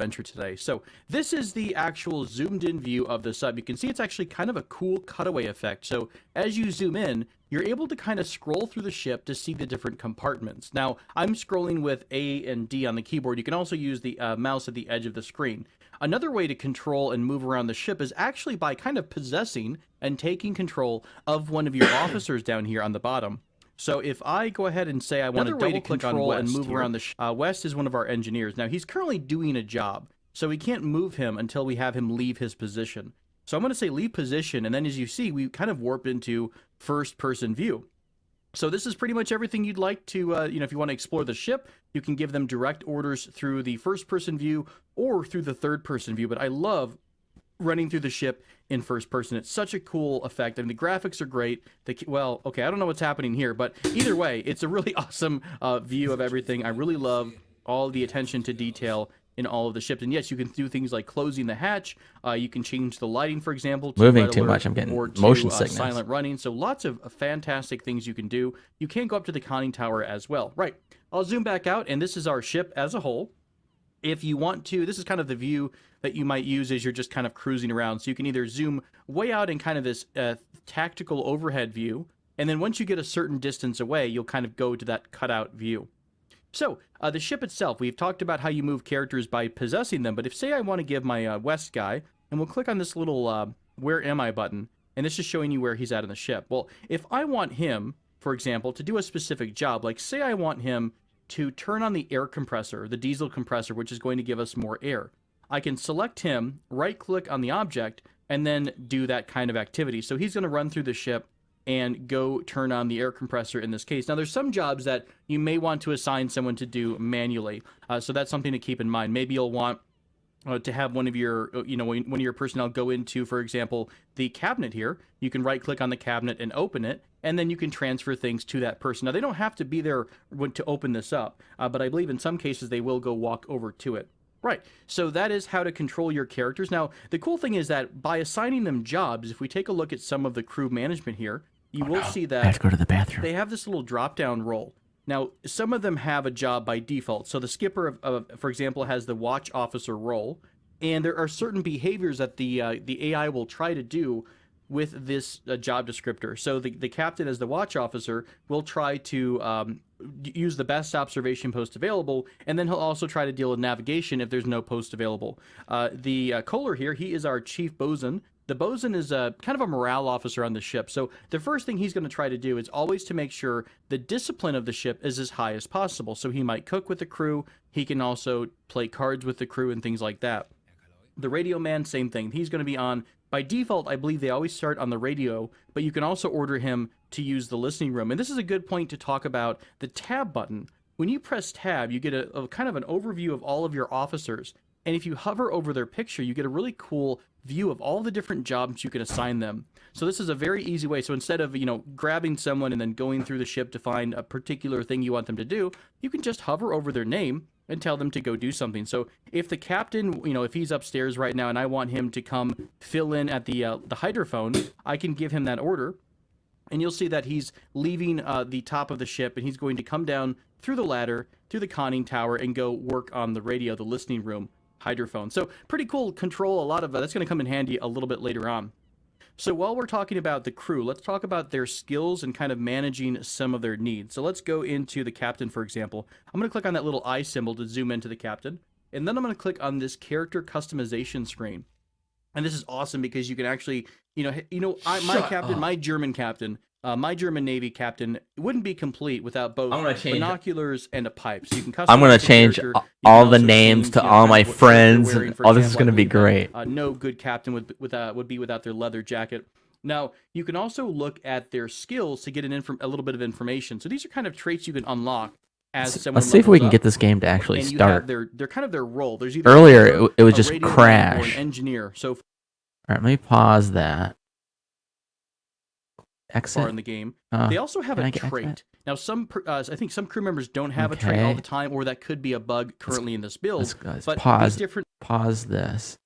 adventure today. So this is the actual zoomed in view of the sub. You can see it's actually kind of a cool cutaway effect. So as you zoom in, you're able to kind of scroll through the ship to see the different compartments. Now, I'm scrolling with A and D on the keyboard. You can also use the mouse at the edge of the screen. Another way to control and move around the ship is actually by kind of possessing and taking control of one of your officers down here on the bottom. So if I go ahead and say I want to double click on West and move around the ship, West is one of our engineers. Now, he's currently doing a job, so we can't move him until we have him leave his position. So I'm going to say leave position, and then as you see, we kind of warp into first-person view. So this is pretty much everything you'd like to, if you want to explore the ship, you can give them direct orders through the first-person view or through the third-person view. But I love running through the ship in first person. It's such a cool effect. I mean, the graphics are great. Well, okay, I don't know what's happening here, but either way, it's a really awesome view of everything. I really love all the attention to detail in all of the ships. And yes, you can do things like closing the hatch. You can change the lighting, for example. To moving too much, I'm getting motion sickness. Silent running. So lots of fantastic things you can do. You can go up to the conning tower as well. Right. I'll zoom back out, and this is our ship as a whole. If you want to, this is kind of the view that you might use as you're just kind of cruising around. So you can either zoom way out in kind of this tactical overhead view, and then once you get a certain distance away, you'll kind of go to that cutout view. So the ship itself, we've talked about how you move characters by possessing them, but if, say, I want to give my West guy, and we'll click on this little Where Am I button, and this is showing you where he's at in the ship. Well, if I want him, for example, to do a specific job, like say I want him to turn on the air compressor, the diesel compressor, which is going to give us more air. I can select him, right-click on the object, and then do that kind of activity. So he's going to run through the ship and go turn on the air compressor in this case. Now, there's some jobs that you may want to assign someone to do manually, so that's something to keep in mind. Maybe you'll want to have one of your, one of your personnel go into, for example, the cabinet here. You can right-click on the cabinet and open it, and then you can transfer things to that person. Now, they don't have to be there to open this up, but I believe in some cases they will go walk over to it. Right, so that is how to control your characters. Now, the cool thing is that by assigning them jobs, if we take a look at some of the crew management here, you will see that I have to go to the bathroom. They have this little drop-down role. Now, some of them have a job by default. So the skipper, for example, has the watch officer role, and there are certain behaviors that the AI will try to do with this job descriptor. So the captain, as the watch officer, will try to use the best observation post available, and then he'll also try to deal with navigation if there's no post available. The Kohler here, he is our chief bosun. The bosun is kind of a morale officer on the ship. So the first thing he's going to try to do is always to make sure the discipline of the ship is as high as possible. So he might cook with the crew. He can also play cards with the crew and things like that. The radio man, same thing. He's going to be on. By default, I believe they always start on the radio, but you can also order him to use the listening room. And this is a good point to talk about the tab button. When you press tab, you get a kind of an overview of all of your officers. And if you hover over their picture, you get a really cool view of all the different jobs you can assign them. So this is a very easy way. So instead of, grabbing someone and then going through the ship to find a particular thing you want them to do, you can just hover over their name and tell them to go do something. So if the captain, if he's upstairs right now and I want him to come fill in at the hydrophone, I can give him that order. And you'll see that he's leaving the top of the ship, and he's going to come down through the ladder, through the conning tower, and go work on the radio, the listening room hydrophone. So pretty cool control. A lot of that's going to come in handy a little bit later on. So while we're talking about the crew, let's talk about their skills and kind of managing some of their needs. So let's go into the captain, for example. I'm going to click on that little eye symbol to zoom into the captain. And then I'm going to click on this character customization screen. And this is awesome because you can actually, my German captain, my German Navy captain wouldn't be complete without both binoculars and a pipe. So you can customize. I'm going to change all the names to all my friends. Oh, this is going to be great. No good captain would be without their leather jacket. Now, you can also look at their skills to get a little bit of information. So these are kind of traits you can unlock as someone. Let's see if we can get this game to actually start. They're kind of their role. There's either earlier it was just crash. Or an engineer. So all right, let me pause that. Exit. Far in the game. They also have a trait. Now, I think some crew members don't have a trait all the time, or that could be a bug currently in this build. But pause this.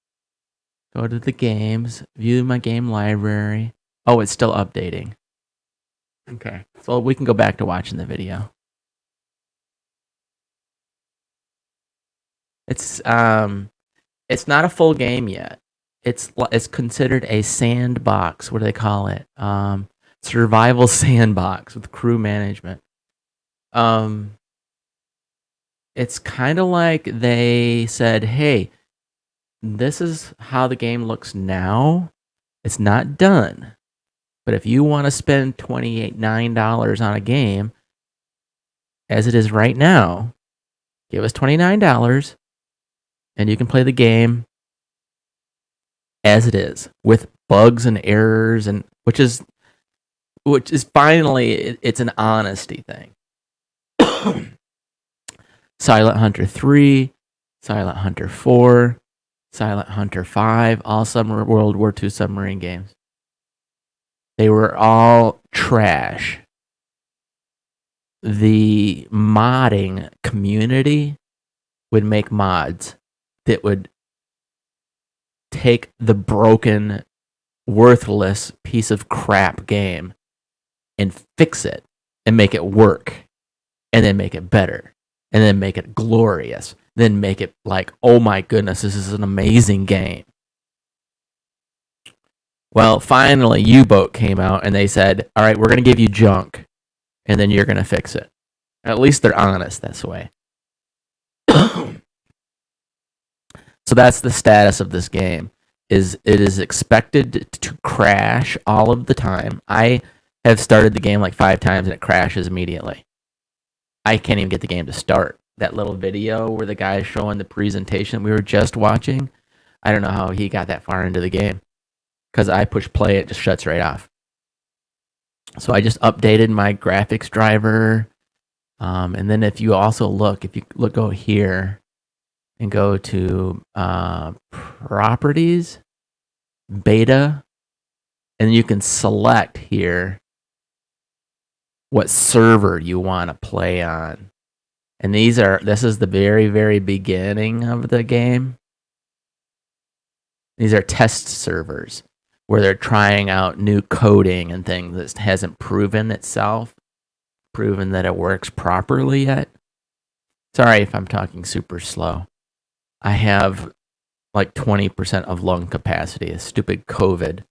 Go to the games. View my game library. Oh, it's still updating. Okay. So we can go back to watching the video. It's It's not a full game yet. It's considered a sandbox. What do they call it? Survival sandbox with crew management. It's kind of like they said, "Hey, this is how the game looks now. It's not done, but if you want to spend $29 on a game, as it is right now, give us $29, and you can play the game as it is with bugs and errors, and which is finally it's an honesty thing." Silent Hunter 3, Silent Hunter 4, Silent Hunter 5, all World War II submarine games. They were all trash. The modding community would make mods that would take the broken, worthless piece of crap game and fix it and make it work and then make it better and then make it glorious, then make it like, oh my goodness, this is an amazing game. Well, finally, UBoat came out and they said, all right, we're going to give you junk and then you're going to fix it. At least they're honest this way. So that's the status of this game. It is expected to crash all of the time. I have started the game like 5 times and it crashes immediately. I can't even get the game to start. That little video where the guy is showing the presentation we were just watching, I don't know how he got that far into the game. Because I push play, it just shuts right off. So I just updated my graphics driver. And then if you go here and go to properties, beta, and you can select here what server you want to play on. And this is the very, very beginning of the game. These are test servers where they're trying out new coding and things that hasn't proven that it works properly yet. Sorry if I'm talking super slow. I have like 20% of lung capacity, a stupid COVID.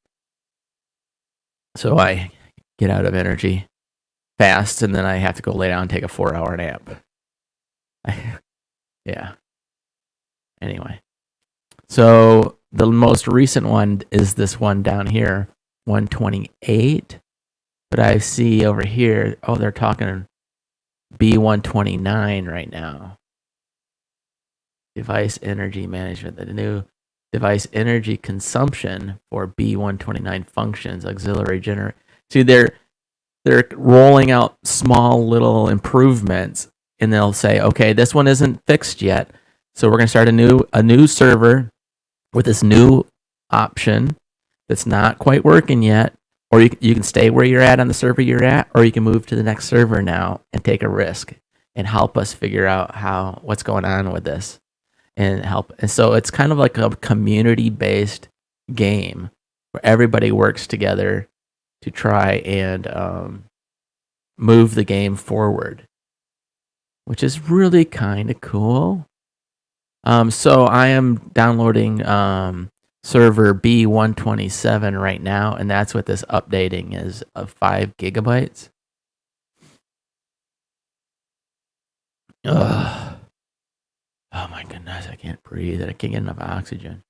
So I get out of energy fast and then I have to go lay down and take a 4-hour nap. Yeah. Anyway. So the most recent one is this one down here, 128. But I see over here, they're talking B129 right now. Device energy management, the new device energy consumption for B129 functions, auxiliary generator. See, they're rolling out small little improvements, and they'll say, okay, this one isn't fixed yet, so we're going to start a new server with this new option that's not quite working yet, or you can stay where you're at on the server you're at, or you can move to the next server now and take a risk and help us figure out what's going on with this and help. And so it's kind of like a community-based game where everybody works together to try and move the game forward, which is really kind of cool. So I am downloading server B127 right now, and that's what this updating is of 5 gigabytes. Ugh. Oh my goodness, I can't breathe. I can't get enough oxygen.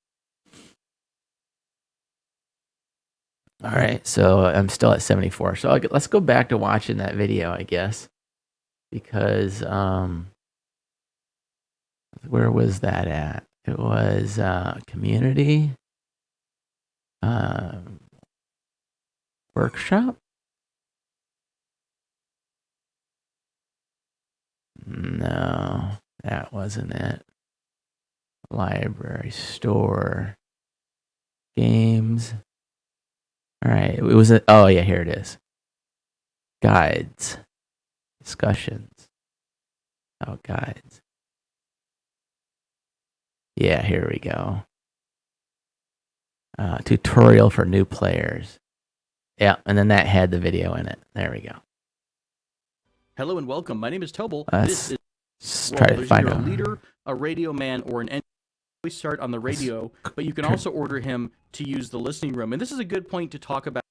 All right, so I'm still at 74. So let's go back to watching that video, I guess, because where was that at? It was community workshop. No, that wasn't it. Library, store, games. All right, it was oh yeah, here it is. Guides, discussions. Oh, guides. Yeah, here we go. Tutorial for new players. Yeah, and then that had the video in it. There we go. Hello and welcome. My name is Tobel. Let's try to find a leader, a radio man, or an start on the radio, but you can also order him to use the listening room. And this is a good point to talk about,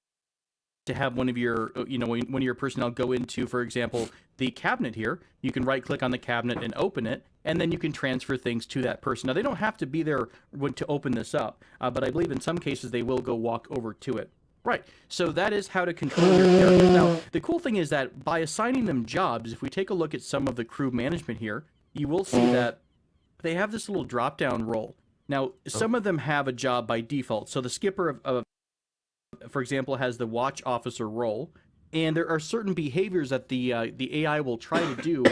to have one of your, one of your personnel go into, for example, the cabinet here. You can right click on the cabinet and open it, and then you can transfer things to that person. Now, they don't have to be there to open this up, but I believe in some cases they will go walk over to it. Right, so that is how to control your characters. Now, the cool thing is that by assigning them jobs, if we take a look at some of the crew management here, you will see that they have this little drop-down role. Now, some of them have a job by default. So the skipper for example, has the watch officer role, and there are certain behaviors that the AI will try to do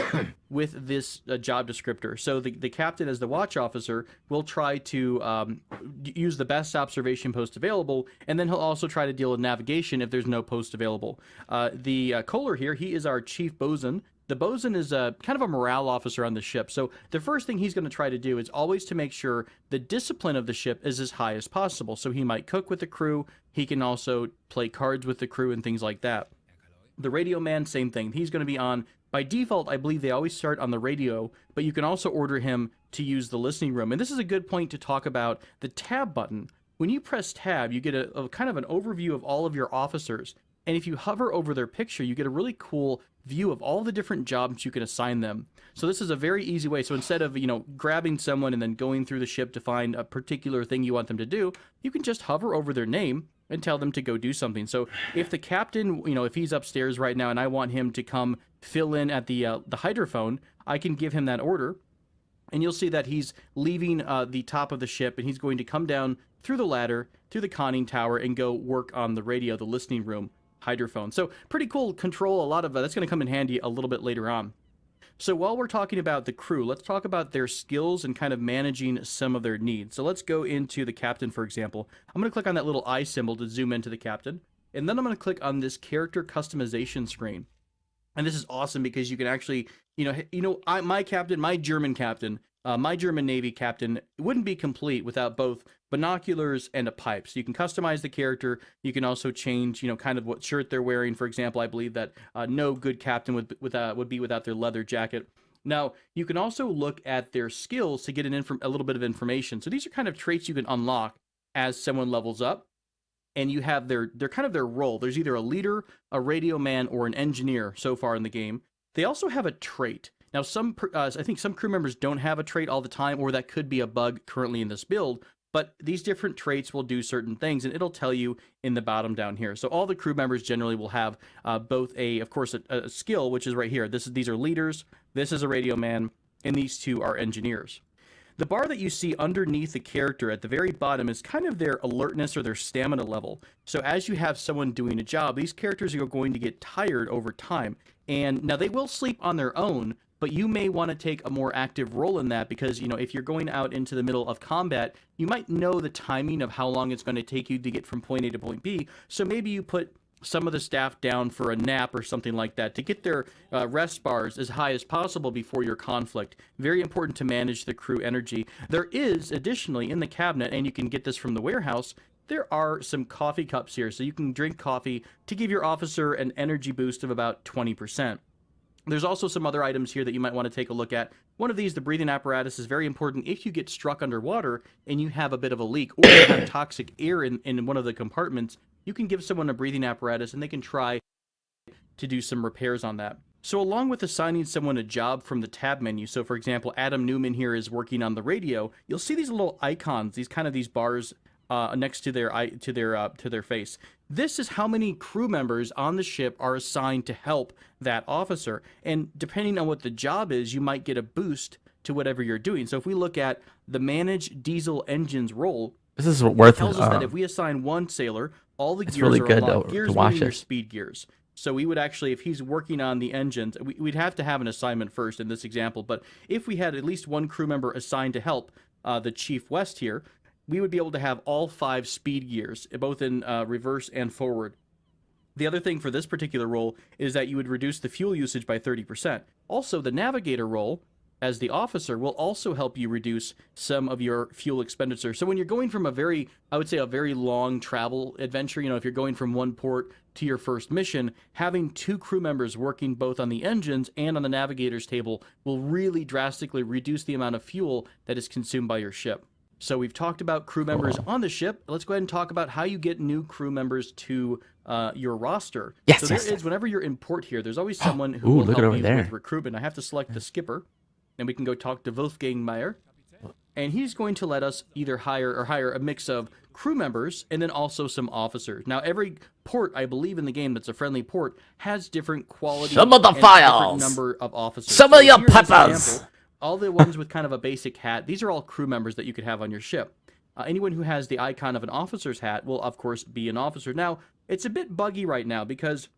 with this job descriptor. So the captain, as the watch officer, will try to use the best observation post available, and then he'll also try to deal with navigation if there's no post available. The Kohler here, he is our chief bosun. The bosun is kind of a morale officer on the ship. So the first thing he's going to try to do is always to make sure the discipline of the ship is as high as possible. So he might cook with the crew. He can also play cards with the crew and things like that. The radio man, same thing. He's going to be on, by default, I believe they always start on the radio, but you can also order him to use the listening room. And this is a good point to talk about the tab button. When you press tab, you get a kind of an overview of all of your officers. And if you hover over their picture, you get a really cool view of all the different jobs you can assign them. So this is a very easy way. So instead of, grabbing someone and then going through the ship to find a particular thing you want them to do, you can just hover over their name and tell them to go do something. So if the captain, if he's upstairs right now and I want him to come fill in at the hydrophone, I can give him that order. And you'll see that he's leaving the top of the ship, and he's going to come down through the ladder, through the conning tower, and go work on the radio, the listening room hydrophone. So pretty cool control. A lot of that's going to come in handy a little bit later on. So while we're talking about the crew, let's talk about their skills and kind of managing some of their needs. So let's go into the captain, for example. I'm going to click on that little eye symbol to zoom into the captain. And then I'm going to click on this character customization screen. And this is awesome because you can actually, my captain, my German captain, my German Navy captain wouldn't be complete without both binoculars and a pipe. So you can customize the character. You can also change, kind of what shirt they're wearing. For example, I believe that no good captain would be without their leather jacket. Now, you can also look at their skills to get a little bit of information. So these are kind of traits you can unlock as someone levels up. And you have they're kind of their role. There's either a leader, a radio man, or an engineer so far in the game. They also have a trait. Now, I think some crew members don't have a trait all the time, or that could be a bug currently in this build, but these different traits will do certain things, and it'll tell you in the bottom down here. So all the crew members generally will have both of course, a skill, which is right here. These are leaders, this is a radio man, and these two are engineers. The bar that you see underneath the character at the very bottom is kind of their alertness or their stamina level. So as you have someone doing a job, these characters are going to get tired over time. And now they will sleep on their own, but you may want to take a more active role in that because, if you're going out into the middle of combat, you might know the timing of how long it's going to take you to get from point A to point B. So maybe you put some of the staff down for a nap or something like that to get their rest bars as high as possible before your conflict. Very important to manage the crew energy. There is additionally in the cabinet, and you can get this from the warehouse, there are some coffee cups here. So you can drink coffee to give your officer an energy boost of about 20%. There's also some other items here that you might want to take a look at. One of these, the breathing apparatus, is very important if you get struck underwater and you have a bit of a leak or you have toxic air in one of the compartments. You can give someone a breathing apparatus and they can try to do some repairs on that. So along with assigning someone a job from the tab menu, so for example, Adam Newman here is working on the radio, you'll see these little icons, these bars next to their face. This is how many crew members on the ship are assigned to help that officer. And depending on what the job is, you might get a boost to whatever you're doing. So if we look at the manage diesel engines role, This is worth it tells us that if we assign one sailor, all the gears really are good unlocked. to Gears watch meaning your it. speed gears. So we would actually, if he's working on the engines, we'd have to have an assignment first in this example. But if we had at least one crew member assigned to help the Chief West here, we would be able to have all 5 speed gears, both in reverse and forward. The other thing for this particular role is that you would reduce the fuel usage by 30%. Also, the navigator role, as the officer, will also help you reduce some of your fuel expenditure. So when you're going from a very long travel adventure, if you're going from one port to your first mission, having 2 crew members working both on the engines and on the navigator's table will really drastically reduce the amount of fuel that is consumed by your ship. So we've talked about crew members on the ship. Let's go ahead and talk about how you get new crew members to your roster. Yes, so there yes, is, yes. whenever you're in port here, there's always someone who Ooh, will look at help over you there. with recruitment. I have to select the skipper, and we can go talk to Wolfgang Meyer. And he's going to let us either hire a mix of crew members and then also some officers. Now, every port, I believe, in the game that's a friendly port has different quality Some of the and different files. number of officers. Some of your here in this peppers. example, all the ones with kind of a basic hat, these are all crew members that you could have on your ship. Anyone who has the icon of an officer's hat will, of course, be an officer. Now, it's a bit buggy right now because...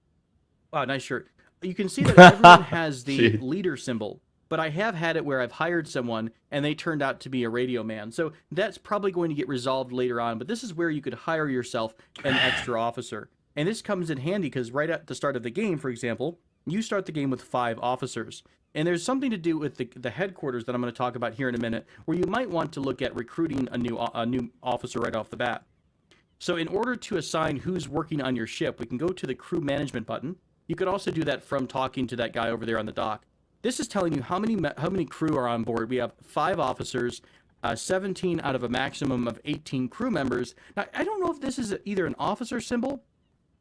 Wow, nice shirt. You can see that everyone has the leader symbol. But I have had it where I've hired someone and they turned out to be a radio man. So that's probably going to get resolved later on. But this is where you could hire yourself an extra officer. And this comes in handy because right at the start of the game, for example, you start the game with 5 officers. And there's something to do with the headquarters that I'm going to talk about here in a minute, where you might want to look at recruiting a new officer right off the bat. So in order to assign who's working on your ship, we can go to the crew management button. You could also do that from talking to that guy over there on the dock. This is telling you how many crew are on board. We have 5 officers, 17 out of a maximum of 18 crew members. Now, I don't know if this is either an officer symbol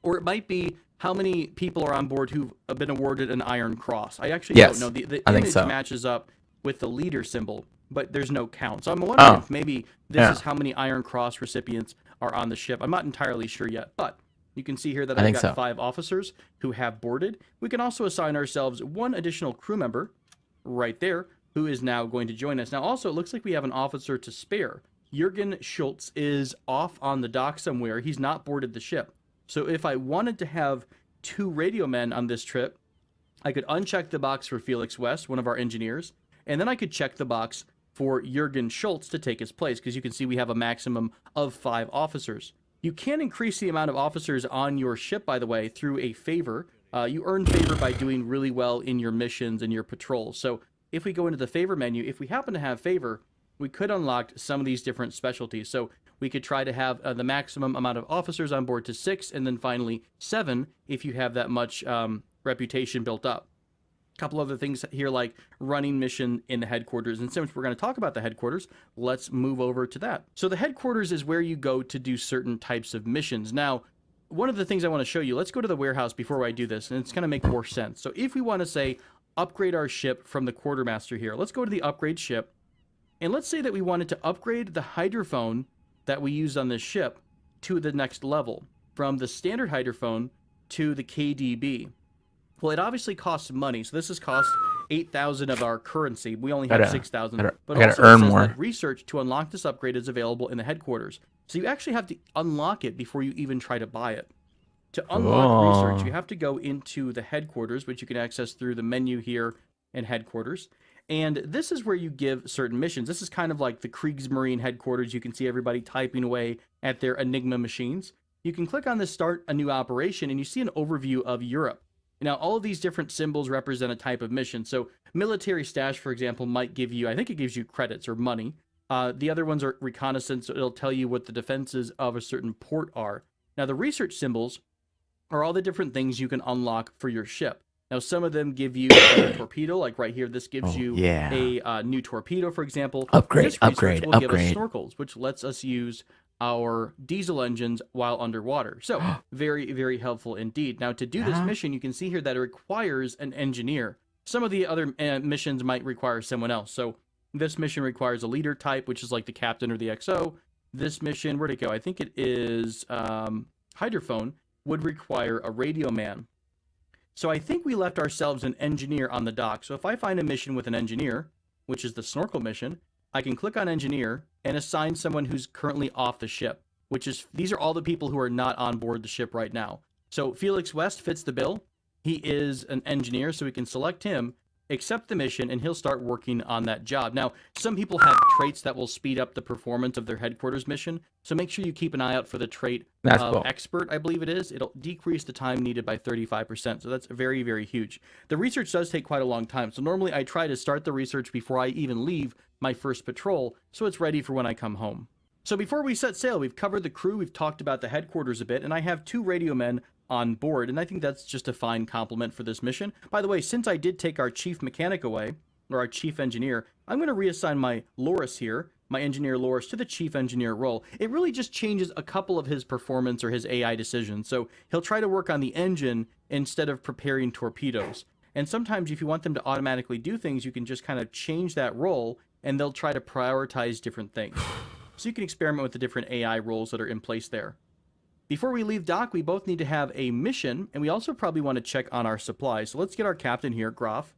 or it might be how many people are on board who've been awarded an Iron Cross. I actually don't know. The image matches up with the leader symbol, but there's no count. So I'm wondering if maybe this is how many Iron Cross recipients are on the ship. I'm not entirely sure yet, but you can see here that I've got 5 officers who have boarded. We can also assign ourselves 1 additional crew member right there who is now going to join us. Now, also, it looks like we have an officer to spare. Jürgen Schultz is off on the dock somewhere. He's not boarded the ship. So if I wanted to have 2 radio men on this trip, I could uncheck the box for Felix West, one of our engineers, and then I could check the box for Jürgen Schultz to take his place, because you can see we have a maximum of 5 officers. You can increase the amount of officers on your ship, by the way, through a favor. You earn favor by doing really well in your missions and your patrols. So if we go into the favor menu, if we happen to have favor, we could unlock some of these different specialties. So we could try to have the maximum amount of officers on board to 6, and then finally 7 if you have that much reputation built up. A couple other things here like running mission in the headquarters. And since we're going to talk about the headquarters, let's move over to that. So the headquarters is where you go to do certain types of missions. Now, one of the things I want to show you, let's go to the warehouse before I do this, and it's going to make more sense. So if we want to say upgrade our ship from the quartermaster here, let's go to the upgrade ship. And let's say that we wanted to upgrade the hydrophone that we use on this ship to the next level, from the standard hydrophone to the KDB. Well, it obviously costs money, so this has cost 8,000 of our currency. We only have 6,000. But I also gotta earn it says more. that research to unlock this upgrade is available in the headquarters. So you actually have to unlock it before you even try to buy it. To unlock research, you have to go into the headquarters, which you can access through the menu here in headquarters. And this is where you give certain missions. This is kind of like the Kriegsmarine headquarters. You can see everybody typing away at their Enigma machines. You can click on this Start a New Operation, and you see an overview of Europe. Now, all of these different symbols represent a type of mission. So military stash, for example, might give you, I think it gives you credits or money. The other ones are reconnaissance. So it'll tell you what the defenses of a certain port are. Now, the research symbols are all the different things you can unlock for your ship. Now, some of them give you a torpedo, like right here. This gives you a new torpedo, for example. Upgrade. Give us snorkels, which lets us use our diesel engines while underwater. So very, very helpful indeed. Now, to do this mission, you can see here that it requires an engineer. Some of the other missions might require someone else. So this mission requires a leader type, which is like the captain or the XO. This mission, where'd it go? I think it is hydrophone, would require a radio man. So I think we left ourselves an engineer on the dock. So if I find a mission with an engineer, which is the snorkel mission, I can click on engineer and assign someone who's currently off the ship, which is, these are all the people who are not on board the ship right now. So Felix West fits the bill. He is an engineer, so we can select him, accept the mission, and he'll start working on that job. Now, some people have traits that will speed up the performance of their headquarters mission, so make sure you keep an eye out for the trait of expert, I believe it is. It'll decrease the time needed by 35%, so that's very, very huge. The research does take quite a long time, so normally I try to start the research before I even leave my first patrol, so it's ready for when I come home. So before we set sail, we've covered the crew, we've talked about the headquarters a bit, and I have 2 radio men on board, and I think that's just a fine compliment for this mission. By the way, since I did take our chief mechanic away, or our chief engineer, I'm going to reassign my Loris here, my engineer Loris to the chief engineer role, it really just changes a couple of his performance or his AI decisions. So he'll try to work on the engine instead of preparing torpedoes. And sometimes if you want them to automatically do things, you can just kind of change that role and they'll try to prioritize different things. So you can experiment with the different AI roles that are in place there. Before we leave dock, we both need to have a mission, and we also probably want to check on our supplies. So let's get our captain here, Groff,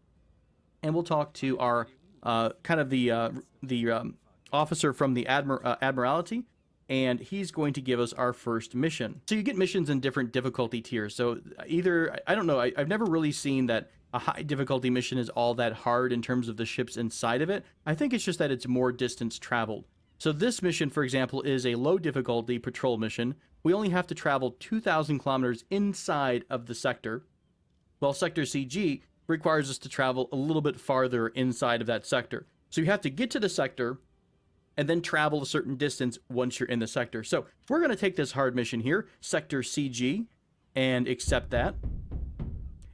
and we'll talk to our kind of the officer from the Admiralty, and he's going to give us our first mission. So you get missions in different difficulty tiers. So either, I don't know, I've never really seen that a high difficulty mission is all that hard in terms of the ships inside of it. I think it's just that it's more distance traveled. So this mission, for example, is a low difficulty patrol mission. We only have to travel 2,000 kilometers inside of the sector, while Sector CG requires us to travel a little bit farther inside of that sector. So you have to get to the sector and then travel a certain distance once you're in the sector. So we're going to take this hard mission here, Sector CG, and accept that.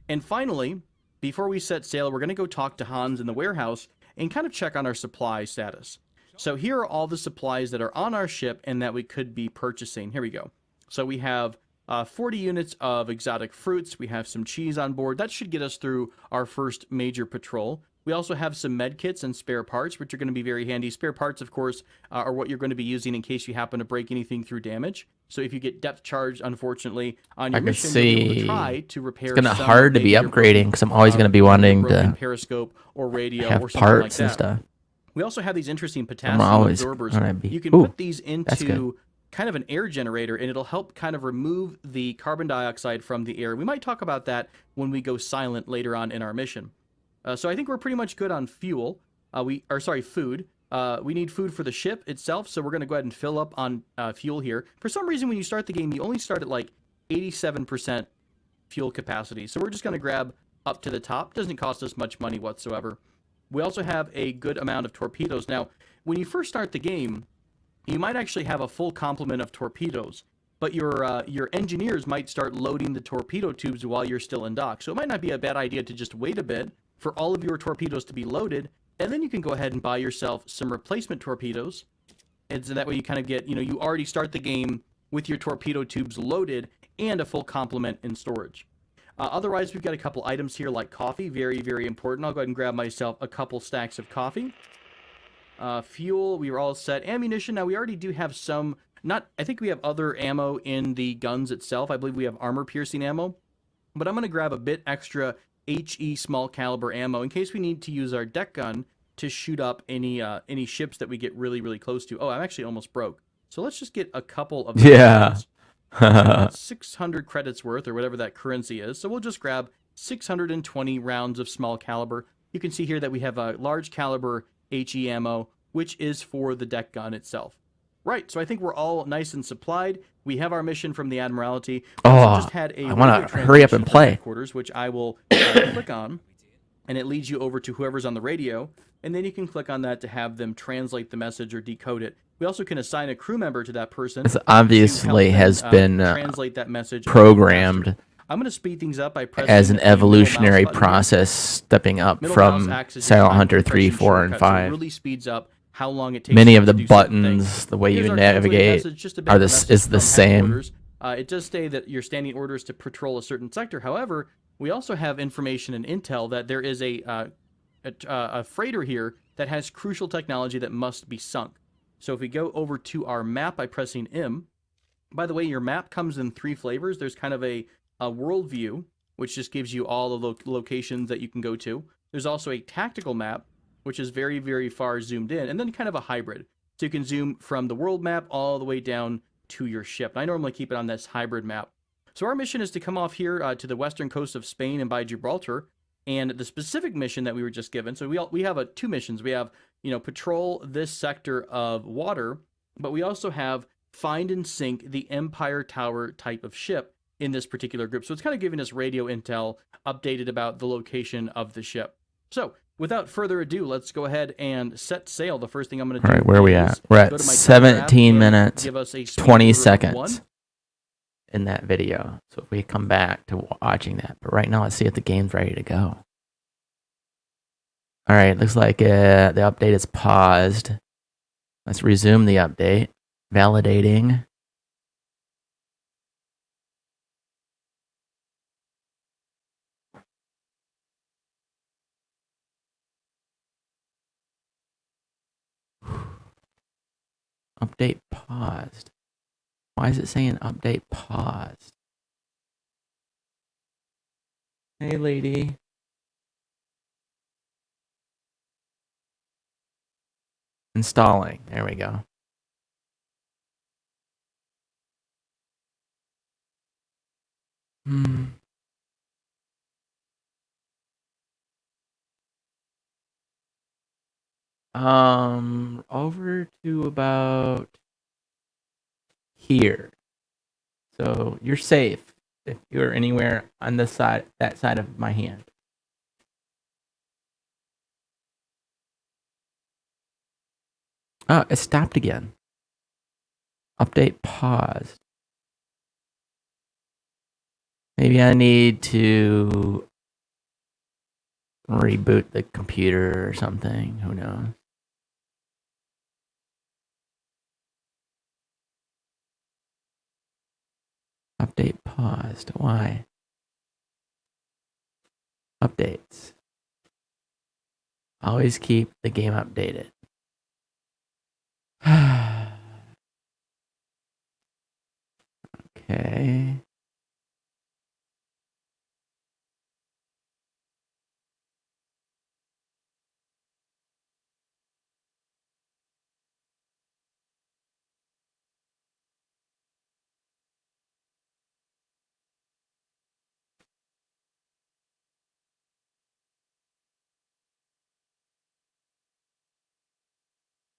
And finally, before we set sail, we're going to go talk to Hans in the warehouse and kind of check on our supply status. So here are all the supplies that are on our ship and that we could be purchasing. Here we go. So we have 40 units of exotic fruits. We have some cheese on board. That should get us through our first major patrol. We also have some med kits and spare parts, which are going to be very handy. Spare parts, of course, are what you're going to be using in case you happen to break anything through damage. So if you get depth charged, unfortunately, on your mission, you'll be able to try to repair. It's going to hard to be upgrading because I'm always going to be wanting to periscope or radio have or something parts like that. and stuff. We also have these interesting potassium absorbers. You can put these into kind of an air generator, and it'll help kind of remove the carbon dioxide from the air. We might talk about that when we go silent later on in our mission. So I think we're pretty much good on fuel. Food. We need food for the ship itself, so we're going to go ahead and fill up on fuel here. For some reason, when you start the game, you only start at like 87% fuel capacity. So we're just going to grab up to the top. Doesn't cost us much money whatsoever. We also have a good amount of torpedoes. Now, when you first start the game, you might actually have a full complement of torpedoes, but your engineers might start loading the torpedo tubes while you're still in dock. So it might not be a bad idea to just wait a bit for all of your torpedoes to be loaded, and then you can go ahead and buy yourself some replacement torpedoes. And so that way you kind of get, you already start the game with your torpedo tubes loaded and a full complement in storage. Otherwise, we've got a couple items here like coffee, very, very important. I'll go ahead and grab myself a couple stacks of coffee. Fuel, we are all set. Ammunition, now we already do have some, I think we have other ammo in the guns itself. I believe we have armor-piercing ammo. But I'm going to grab a bit extra HE small caliber ammo in case we need to use our deck gun to shoot up any ships that we get really, really close to. Oh, I'm actually almost broke. So let's just get a couple of... Yeah. 600 credits worth or whatever that currency is. So we'll just grab 620 rounds of small caliber. You can see here that we have a large caliber HE ammo, which is for the deck gun itself. Right, so I think we're all nice and supplied. We have our mission from the Admiralty. I want to hurry up and play. Headquarters, which I will click on, and it leads you over to whoever's on the radio, and then you can click on that to have them translate the message or decode it. We also can assign a crew member to that person. This obviously has been translate that message programmed. I'm going to speed things up by pressing as an evolutionary process, stepping up from Silent Hunter 3, 4, and 5. It really speeds up how long it takes. Many of the buttons, the way you navigate, is the same. It does say that you're standing orders to patrol a certain sector. However, we also have information and intel that there is a freighter here that has crucial technology that must be sunk. So if we go over to our map by pressing M, by the way, your map comes in 3 flavors. There's kind of a world view, which just gives you all the locations that you can go to. There's also a tactical map, which is very, very far zoomed in, and then kind of a hybrid. So you can zoom from the world map all the way down to your ship. And I normally keep it on this hybrid map. So our mission is to come off here to the western coast of Spain and by Gibraltar. And the specific mission that we were just given, so we have 2 missions. We have, patrol this sector of water, but we also have find and sink the Empire Tower type of ship in this particular group. So it's kind of giving us radio intel updated about the location of the ship. So without further ado, let's go ahead and set sail. The first thing I'm going to do. All right, where are we at? We're at 17 minutes, 20 seconds in that video. So if we come back to watching that, but right now let's see if the game's ready to go. All right, looks like the update is paused. Let's resume the update. Validating. Update paused. Why is it saying update paused? Hey, lady. Installing. There we go. Over to about here. So you're safe if you're anywhere on this side, that side of my hand. Oh, it stopped again. Update paused. Maybe I need to reboot the computer or something. Who knows? Update paused. Why? Updates. Always keep the game updated. Okay.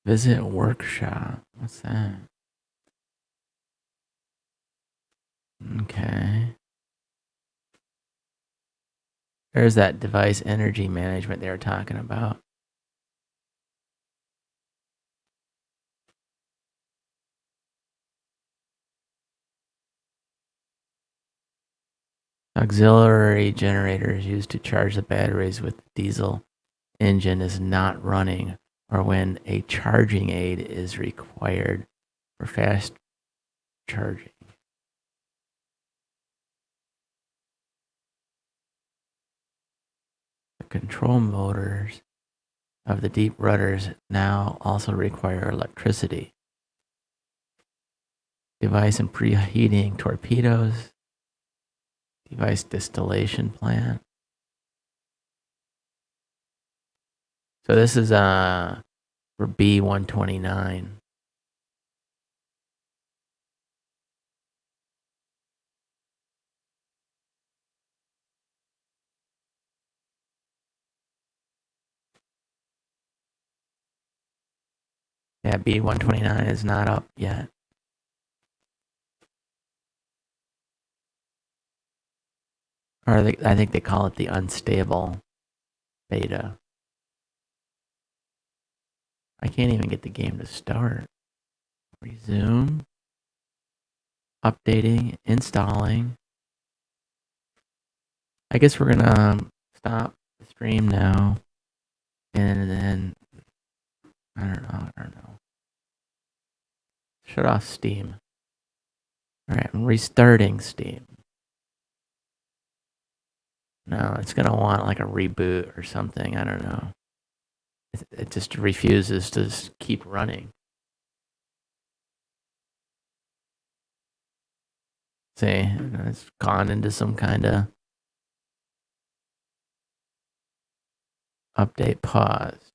Visit workshop. What's that? Okay. There's that device energy management they were talking about. Auxiliary generators used to charge the batteries with the diesel engine is not running, or when a charging aid is required for fast charging. The control motors of the deep rudders now also require electricity. Device and preheating torpedoes. Device distillation plant. So this is for B129. Yeah, B129 is not up yet. Or I think they call it the unstable beta. I can't even get the game to start. Resume. Updating. Installing. I guess we're gonna stop the stream now. And then I don't know. Shut off Steam. Alright, I'm restarting Steam. No, it's gonna want like a reboot or something. I don't know. It just refuses to just keep running. See, it's gone into some kind of update pause.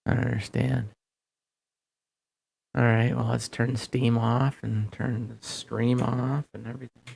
I don't understand. All right, well, let's turn Steam off and turn the stream off and everything.